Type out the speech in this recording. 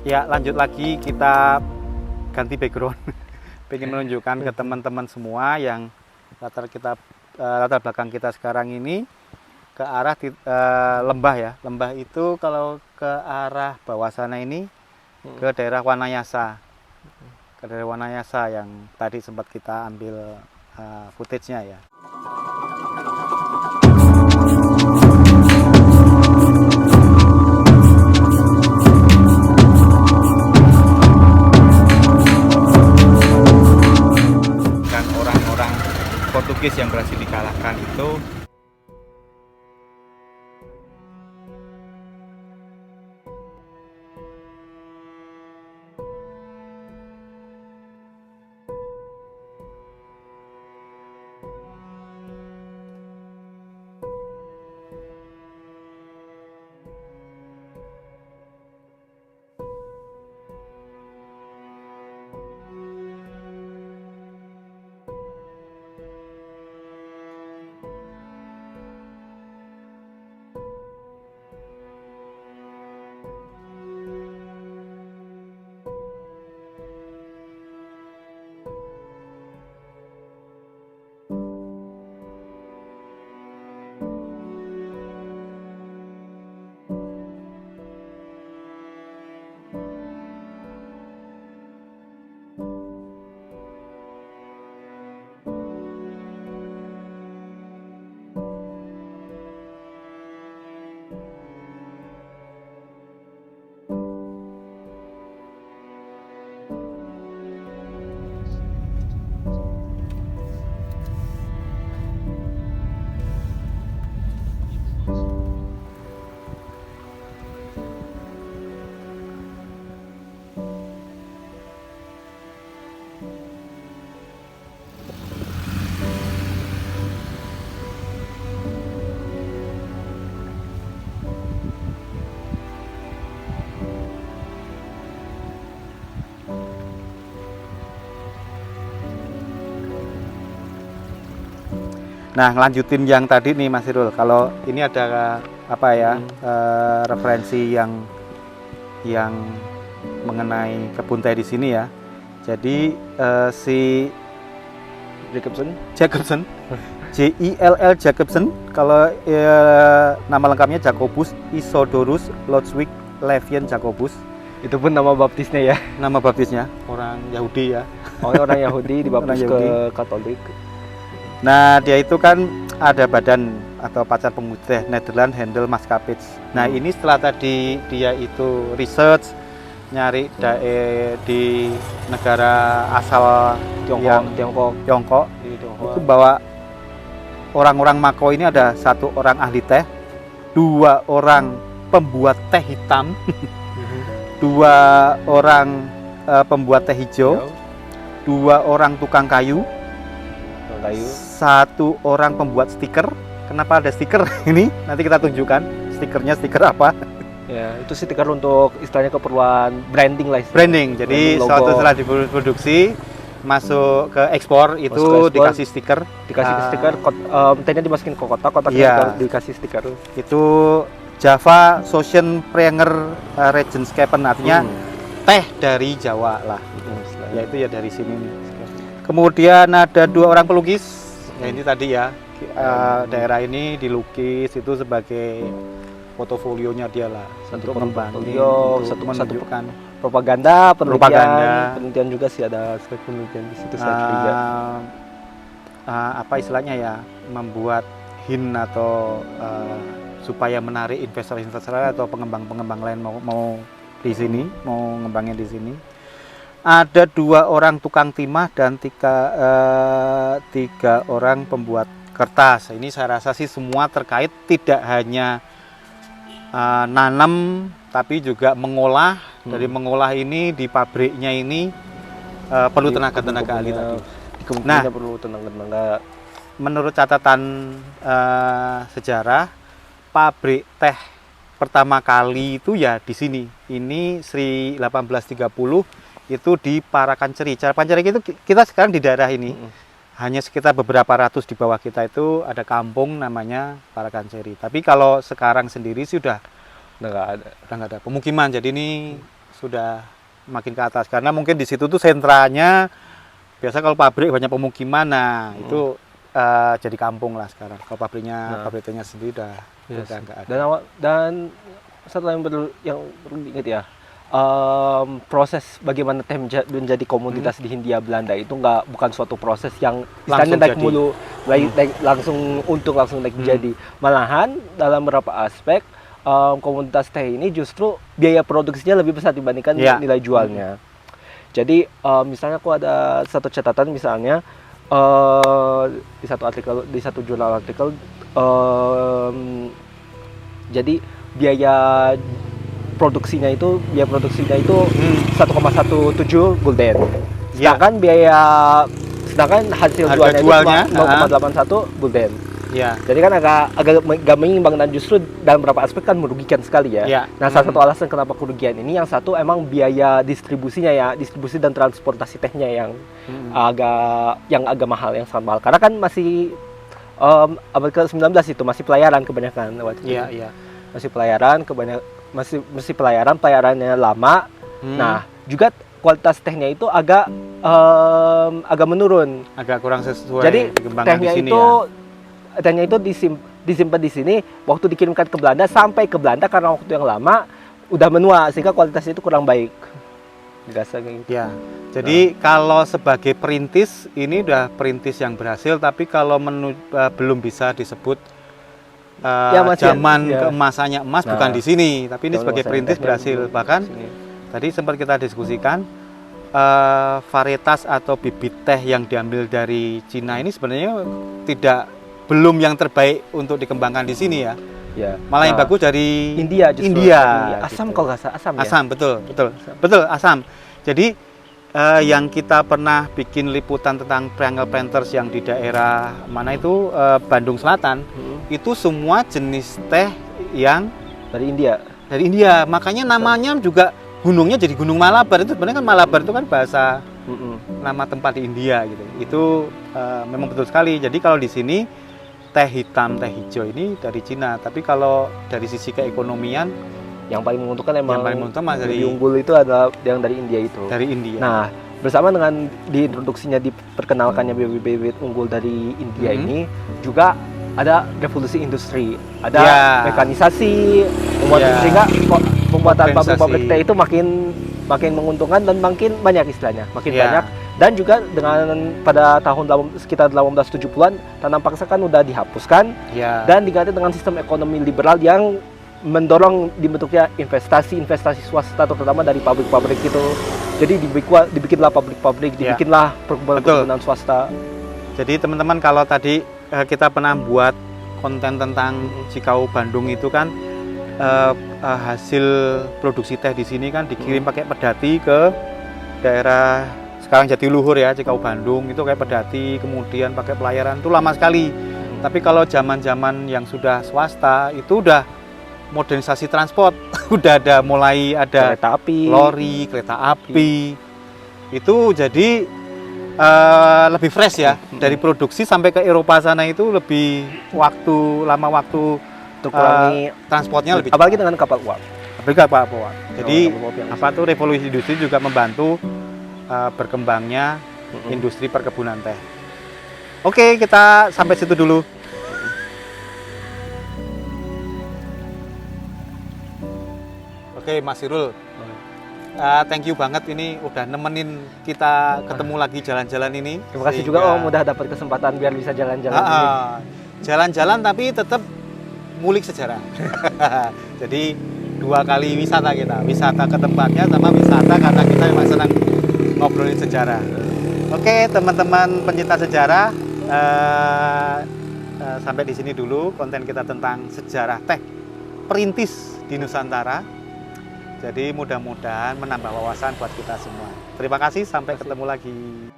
Ya, lanjut lagi kita ganti background. Pengen menunjukkan ke teman-teman semua yang latar belakang kita sekarang ini ke arah lembah ya. Lembah itu kalau ke arah bawah sana ini ke daerah Wanayasa. Ke daerah Wanayasa yang tadi sempat kita ambil footage-nya ya. Orang-orang Portugis yang berhasil dikalahkan itu Nah, ngelanjutin yang tadi nih Mas Irul. Kalau ini ada apa ya referensi yang mengenai kebun teh di sini ya. Jadi si Jacobsen J-I-L-L Jacobsen, kalau nama lengkapnya Jacobus Isodorus Lodewijk Levian Jacobus. Itu pun nama baptisnya ya. Nama baptisnya orang Yahudi ya. Oh, orang Yahudi dibaptis ke Katolik. Nah, dia itu kan ada badan atau pacar pemutih teh Nederland Handel Maskapits. Nah, ini setelah tadi dia itu research nyari di negara asal Tiongkok. Itu bahwa orang-orang Mako ini ada 1 orang ahli teh, 2 orang pembuat teh hitam, 2 orang pembuat teh hijau, 2 orang tukang kayu, 1 orang pembuat stiker. Kenapa ada stiker ini? Nanti kita tunjukkan stikernya, stiker apa. Ya, itu stiker untuk istilahnya keperluan branding lah. Branding. Jadi suatu setelah diproduksi masuk ke ekspor itu dikasih stiker. Dikasih stiker, tehnya dimasukin ke kotak-kotaknya iya. Dikasih stiker. Itu Java Ocean Pranger Regenschapen, artinya teh dari Jawa lah. Yaitu ya dari sini nih. Kemudian ada 2 orang pelukis. Ya ini tadi ya, daerah ini dilukis itu sebagai portofolionya dia lah. Satu menunjukkan propaganda, penelitian juga sih, ada aspek penelitian di situ juga. Apa istilahnya ya, membuat hint atau supaya menarik investor-investor atau pengembang-pengembang lain mau di sini, mau ngembangin di sini. Ada 2 orang tukang timah dan 3 orang pembuat kertas. Ini saya rasa sih semua terkait, tidak hanya nanam tapi juga mengolah. Dari mengolah ini di pabriknya ini perlu tenaga-tenaga ahli tadi. Nah, perlu tenaga. Menurut catatan sejarah, pabrik teh pertama kali itu ya di sini. Ini 1830 itu di Parakanceri. Parakanceri itu kita sekarang di daerah ini. Hanya sekitar beberapa ratus di bawah kita itu ada kampung namanya Parakanceri. Tapi kalau sekarang sendiri sih udah nggak ada pemukiman. Jadi ini sudah makin ke atas karena mungkin di situ tuh sentranya. Biasa kalau pabrik banyak pemukiman, nah itu jadi kampung lah sekarang. Kalau pabriknya pabrik tehnya sendiri udah nggak ada. Dan satu yang perlu diingat ya, proses bagaimana teh menjadi komoditas di Hindia Belanda itu bukan suatu proses yang istilahnya naik mulu, langsung untung langsung naik jadi. Malahan dalam beberapa aspek komoditas teh ini justru biaya produksinya lebih besar dibandingkan nilai jualnya. Jadi misalnya aku ada satu catatan misalnya di satu jurnal artikel, jadi biaya produksinya itu 1,17 gulden. Sedangkan hasil jualnya itu 0,81 gulden. Ya. Jadi kan agak menyeimbang dan justru dalam beberapa aspek kan merugikan sekali ya. Nah, salah satu alasan kenapa kerugian ini, yang satu emang biaya distribusi dan transportasi tehnya yang agak mahal, yang sangat mahal. Karena kan masih abad ke-19 itu masih pelayaran kebanyakan waktu itu. Iya. Masih pelayarannya lama. Nah, juga kualitas tehnya itu agak menurun, agak kurang sesuai. Jadi tehnya di sini tehnya itu disimpan di sini, waktu dikirimkan ke Belanda, sampai ke Belanda karena waktu yang lama udah menua sehingga kualitasnya itu kurang baik. Biasa kayak gitu. Ya. Jadi kalau sebagai perintis ini udah perintis yang berhasil, tapi kalau belum bisa disebut zaman keemasannya emas, bukan di sini, tapi ini sebagai perintis berhasil. Bahkan tadi sempat kita diskusikan varietas atau bibit teh yang diambil dari Cina ini sebenarnya belum yang terbaik untuk dikembangkan di sini ya. Malah yang bagus dari India justru. India. Asam gitu. Kalau nggak salah Asam, betul Asam. Jadi yang kita pernah bikin liputan tentang Triangle Planters yang di daerah mana itu Bandung Selatan, itu semua jenis teh yang dari India. Makanya namanya juga gunungnya jadi Gunung Malabar. Itu sebenarnya kan Malabar itu kan bahasa nama tempat di India gitu. Itu memang betul sekali. Jadi kalau di sini teh hitam, teh hijau ini dari Cina. Tapi kalau dari sisi keekonomian, yang paling menguntungkan dari unggul itu adalah yang dari India itu. Dari India. Nah, bersama dengan diintroduksinya, diperkenalkannya bibit unggul dari India ini, juga ada revolusi industri, ada mekanisasi, sehingga pembuatan pabrik teh itu makin menguntungkan dan makin banyak istilahnya, banyak. Dan juga pada tahun sekitar 1870-an tanam paksa kan udah dihapuskan dan diganti dengan sistem ekonomi liberal yang mendorong dibentuknya investasi swasta, terutama dari pabrik-pabrik itu. Jadi dibikinlah pabrik-pabrik, dibikinlah perkebunan swasta. Jadi teman-teman, kalau tadi kita pernah buat konten tentang Cikau Bandung itu kan hasil produksi teh di sini kan dikirim pakai pedati ke daerah sekarang Jatiluhur ya, Cikau Bandung itu kayak pedati, kemudian pakai pelayaran, itu lama sekali. Tapi kalau zaman-zaman yang sudah swasta itu udah modernisasi transport, udah mulai ada kereta api, lori, kereta api. Itu jadi lebih fresh ya, dari produksi sampai ke Eropa sana itu lebih lama waktu untuk kurangi transportnya lebih apalagi cepat. Dengan kapal uap. Jadi revolusi industri juga membantu berkembangnya industri perkebunan teh. Oke, kita sampai situ dulu. Oke, Mas Irul, thank you banget ini udah nemenin kita ketemu lagi jalan-jalan ini. Terima kasih juga Om udah dapat kesempatan biar bisa jalan-jalan. Jalan-jalan tapi tetap ngulik sejarah. Jadi 2 kali wisata kita, wisata ke tempatnya sama wisata karena kita memang senang ngobrolin sejarah. Oke, teman-teman pencinta sejarah, sampai di sini dulu konten kita tentang sejarah teh perintis di Nusantara. Jadi mudah-mudahan menambah wawasan buat kita semua. Terima kasih, sampai ketemu lagi.